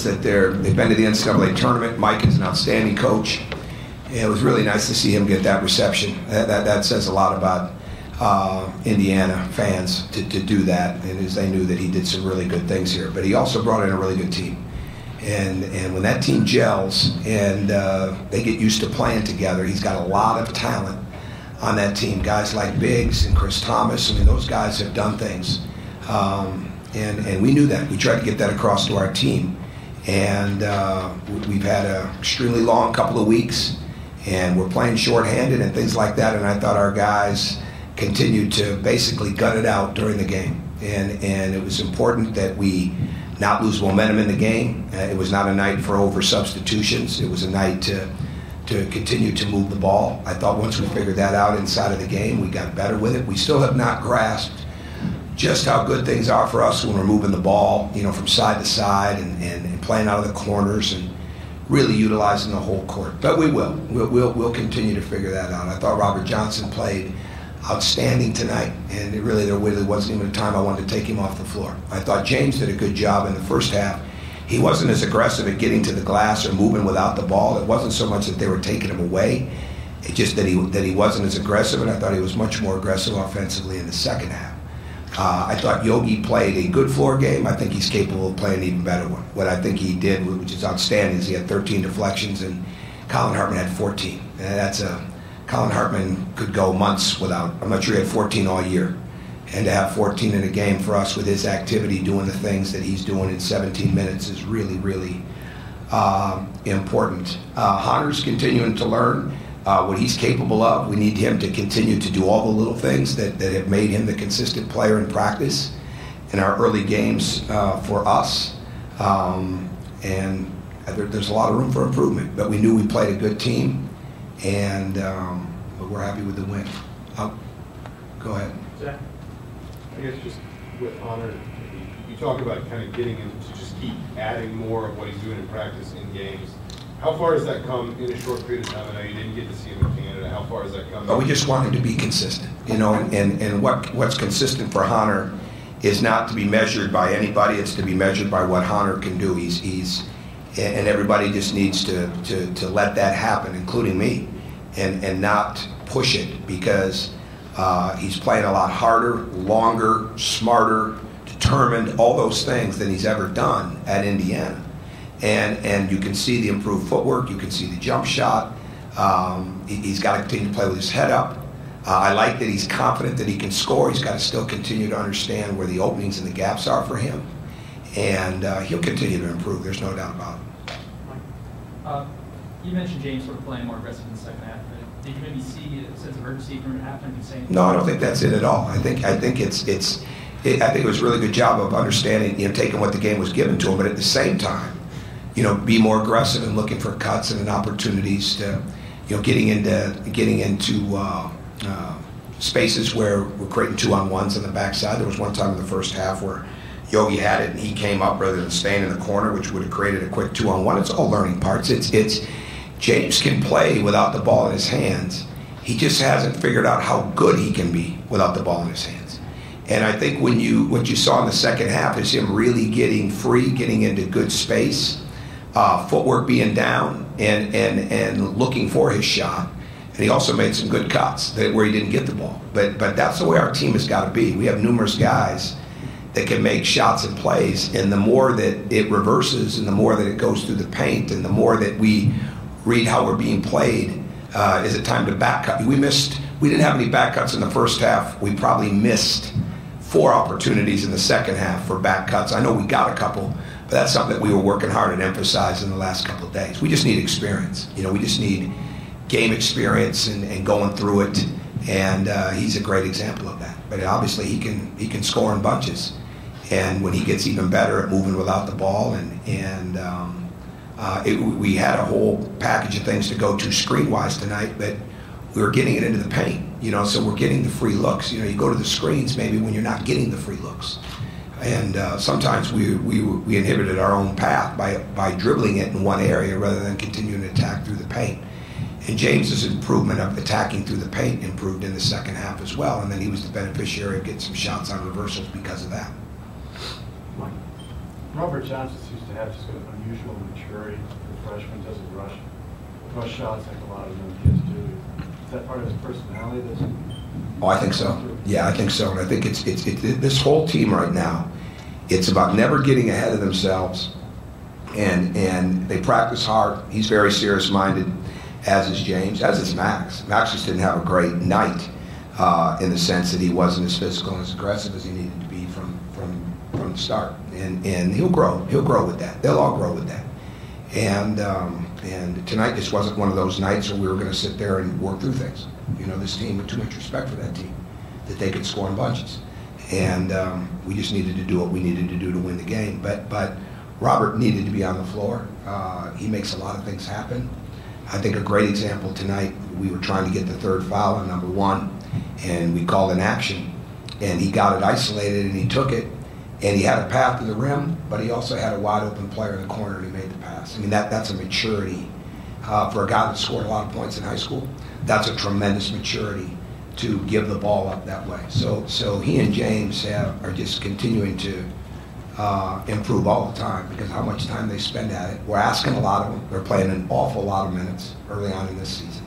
that they've been to the NCAA tournament. Mike is an outstanding coach. It was really nice to see him get that reception. That says a lot about Indiana fans to do that, and as they knew that he did some really good things here. But he also brought in a really good team. And when that team gels and they get used to playing together, he's got a lot of talent on that team. Guys like Biggs and Chris Thomas, I mean, those guys have done things. And we knew that. We tried to get that across to our team. And we've had an extremely long couple of weeks, and we're playing shorthanded and things like that. And I thought our guys continued to basically gut it out during the game. And it was important that we not lose momentum in the game. It was not a night for over substitutions. It was a night to continue to move the ball. I thought once we figured that out inside of the game, we got better with it. We still have not grasped just how good things are for us when we're moving the ball, from side to side and playing out of the corners and really utilizing the whole court. But we will. We'll continue to figure that out. I thought Robert Johnson played outstanding tonight, and there really wasn't even a time I wanted to take him off the floor. I thought James did a good job in the first half. He wasn't as aggressive at getting to the glass or moving without the ball. It wasn't so much that they were taking him away. It's just that he wasn't as aggressive, and I thought he was much more aggressive offensively in the second half. I thought Yogi played a good floor game. I think he's capable of playing an even better one. What I think he did, which is outstanding, is he had 13 deflections, and Colin Hartman had 14. And Colin Hartman could go months without. I'm not sure he had 14 all year. And to have 14 in a game for us with his activity, doing the things that he's doing in 17 minutes is really, really important. Hunter's continuing to learn what he's capable of. We need him to continue to do all the little things that have made him the consistent player in practice in our early games for us. And there's a lot of room for improvement. But we knew we played a good team, and but we're happy with the win. Go ahead. Zach? I guess just with Hunter, you talk about kind of getting him to just keep adding more of what he's doing in practice in games. How far has that come in a short period of time? I know you didn't get to see him in Canada. How far has that come? But we just want him to be consistent, and what's consistent for Hunter is not to be measured by anybody. It's to be measured by what Hunter can do. And everybody just needs to let that happen, including me, and not push it, because he's playing a lot harder, longer, smarter, determined, all those things than he's ever done at Indiana. And you can see the improved footwork, you can see the jump shot. He's got to continue to play with his head up. I like that he's confident that he can score. He's got to still continue to understand where the openings and the gaps are for him. And he'll continue to improve, there's no doubt about it. You mentioned James sort of playing more aggressive in the second half. Did you maybe see a sense of urgency from halftime? Saying no, I don't think that's it at all. I think it was a really good job of understanding, taking what the game was given to him, but at the same time, be more aggressive and looking for cuts and opportunities to, getting into spaces where we're creating 2-on-1s on the backside. There was one time in the first half where Yogi had it and he came up rather than staying in the corner, which would have created a quick 2-on-1. It's all learning parts. It's James can play without the ball in his hands. He just hasn't figured out how good he can be without the ball in his hands. And I think what you saw in the second half is him really getting free, getting into good space, footwork being down, and looking for his shot. And he also made some good cuts where he didn't get the ball. But that's the way our team has got to be. We have numerous guys that can make shots and plays, and the more that it reverses and the more that it goes through the paint and the more that we read how we're being played, is it time to back cut? We didn't have any back cuts in the first half. We probably missed 4 opportunities in the second half for back cuts. I know we got a couple, but that's something that we were working hard at emphasizing the last couple of days. We just need experience. We just need game experience and going through it, and he's a great example of that. But obviously he can score in bunches, and when he gets even better at moving without the ball, we had a whole package of things to go to screen-wise tonight, but we were getting it into the paint, so we're getting the free looks. You go to the screens maybe when you're not getting the free looks. And sometimes we inhibited our own path by dribbling it in one area rather than continuing to attack through the paint. And James's improvement of attacking through the paint improved in the second half as well, and then he was the beneficiary of getting some shots on reversals because of that. Robert Johnson seems to to have sort of unusual maturity. The freshman doesn't rush shots like a lot of young kids do. Is that part of his personality? Oh, I think so. Yeah, I think so. And I think it's this whole team right now, it's about never getting ahead of themselves. And they practice hard. He's very serious-minded, as is James, as is Max. Max just didn't have a great night in the sense that he wasn't as physical and as aggressive as he needed to be from the start. And he'll grow. He'll grow with that. They'll all grow with that. And tonight just wasn't one of those nights where we were going to sit there and work through things. You know, this team had too much respect for that team, that they could score in bunches. And we just needed to do what we needed to do to win the game. But Robert needed to be on the floor. He makes a lot of things happen. I think a great example tonight, we were trying to get the third foul on number 1, and we called an action, and he got it isolated, and he took it, and he had a path to the rim, but he also had a wide open player in the corner, and he made the pass. I mean, that's a maturity for a guy that scored a lot of points in high school. That's a tremendous maturity to give the ball up that way. So he and James are just continuing to improve all the time because of how much time they spend at it. We're asking a lot of them. They're playing an awful lot of minutes early on in this season.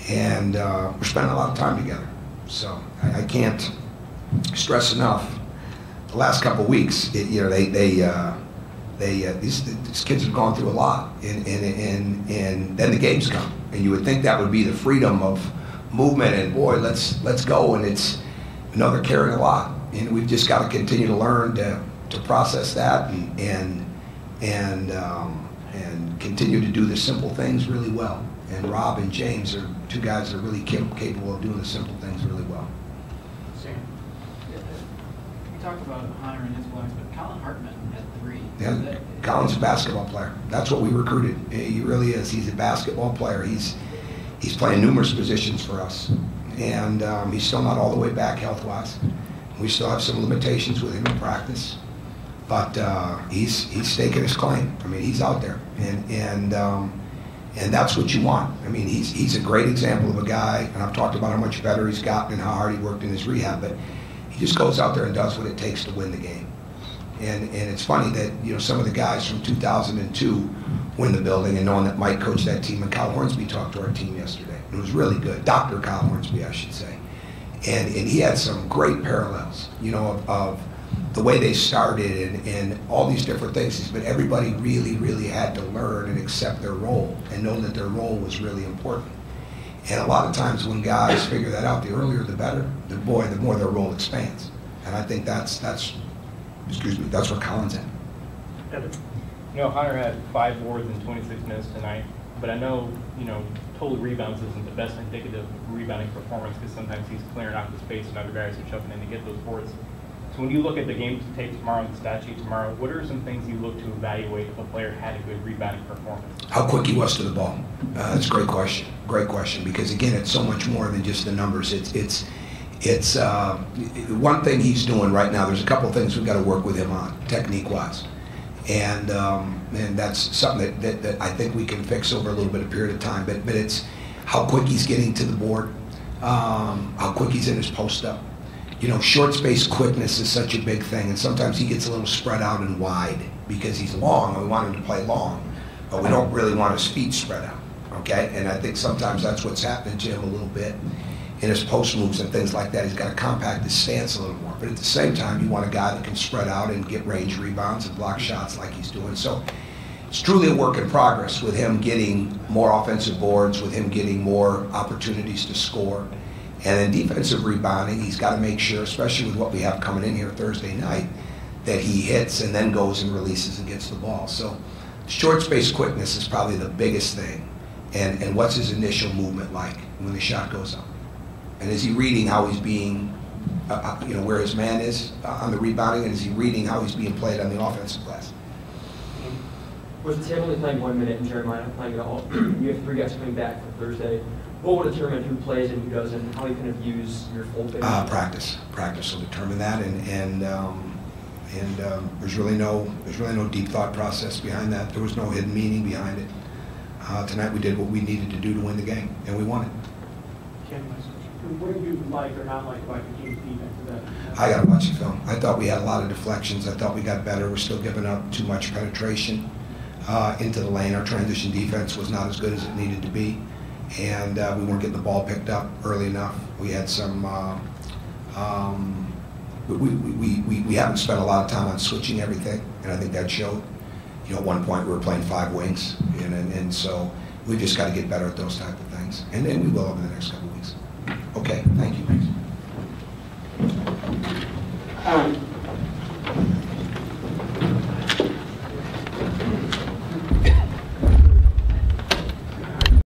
And we're spending a lot of time together. So I can't stress enough. The last couple of weeks, these kids have gone through a lot, and then the games come, and you would think that would be the freedom of movement, and boy, let's go, and it's they're carrying a lot, and we've just got to continue to learn to process that and continue to do the simple things really well. And Rob and James are two guys that are really capable of doing the simple things really well. We talked about Hunter and his blocks, but Colin Hartman at 3. Yeah, Colin's a basketball player. That's what we recruited. He really is. He's a basketball player. He's playing numerous positions for us, and he's still not all the way back health-wise. We still have some limitations with him in practice, but he's staking his claim. I mean, he's out there, and that's what you want. I mean, he's a great example of a guy, and I've talked about how much better he's gotten and how hard he worked in his rehab, but he just goes out there and does what it takes to win the game. And it's funny that some of the guys from 2002 win the building, and knowing that Mike coached that team, and Kyle Hornsby talked to our team yesterday. It was really good. Dr. Kyle Hornsby, I should say. And he had some great parallels, of the way they started and all these different things. But everybody really, really had to learn and accept their role and know that their role was really important. And a lot of times when guys figure that out, the earlier the better, the more their role expands. And I think that's where Colin's at. Hunter had 5 boards in 26 minutes tonight, but I know, total rebounds isn't the best indicative of rebounding performance because sometimes he's clearing out the space and other guys are chucking in to get those boards. So when you look at the game tape tomorrow and the stat sheet tomorrow, what are some things you look to evaluate if a player had a good rebounding performance? How quick he was to the ball. That's a great question. Great question, because again, it's so much more than just the numbers. It's one thing he's doing right now. There's a couple of things we've got to work with him on, technique-wise, and that's something that I think we can fix over a little bit of period of time. But it's how quick he's getting to the board, how quick he's in his post-up. Short space quickness is such a big thing, and sometimes he gets a little spread out and wide because he's long, and we want him to play long, but we don't really want his feet spread out, okay? And I think sometimes that's what's happening to him a little bit in his post moves and things like that. He's got to compact his stance a little more, but at the same time, you want a guy that can spread out and get range rebounds and block shots like he's doing. So it's truly a work in progress with him getting more offensive boards, with him getting more opportunities to score. And in defensive rebounding, he's got to make sure, especially with what we have coming in here Thursday night, that he hits and then goes and releases and gets the ball. So short space quickness is probably the biggest thing. And what's his initial movement like when the shot goes up? And is he reading how he's being, where his man is on the rebounding, and is he reading how he's being played on the offensive glass? With Tim only playing 1 minute and Jeremiah not playing at all, you have 3 guys coming back for Thursday. What will determine who plays and who doesn't? How are you going to use your full base? Practice will determine that, and there's really no deep thought process behind that. There was no hidden meaning behind it. Tonight we did what we needed to do to win the game, and we won it. Ken, nice question. What did you like or not like about your team's defense? I got to watch the film. I thought we had a lot of deflections. I thought we got better. We're still giving up too much penetration into the lane. Our transition defense was not as good as it needed to be, and we weren't getting the ball picked up early enough. We had some. We haven't spent a lot of time on switching everything, and I think that showed. You know, at one point we were playing 5 wings, and so we just got to get better at those type of things, and we will over the next couple of weeks. Okay, thank you.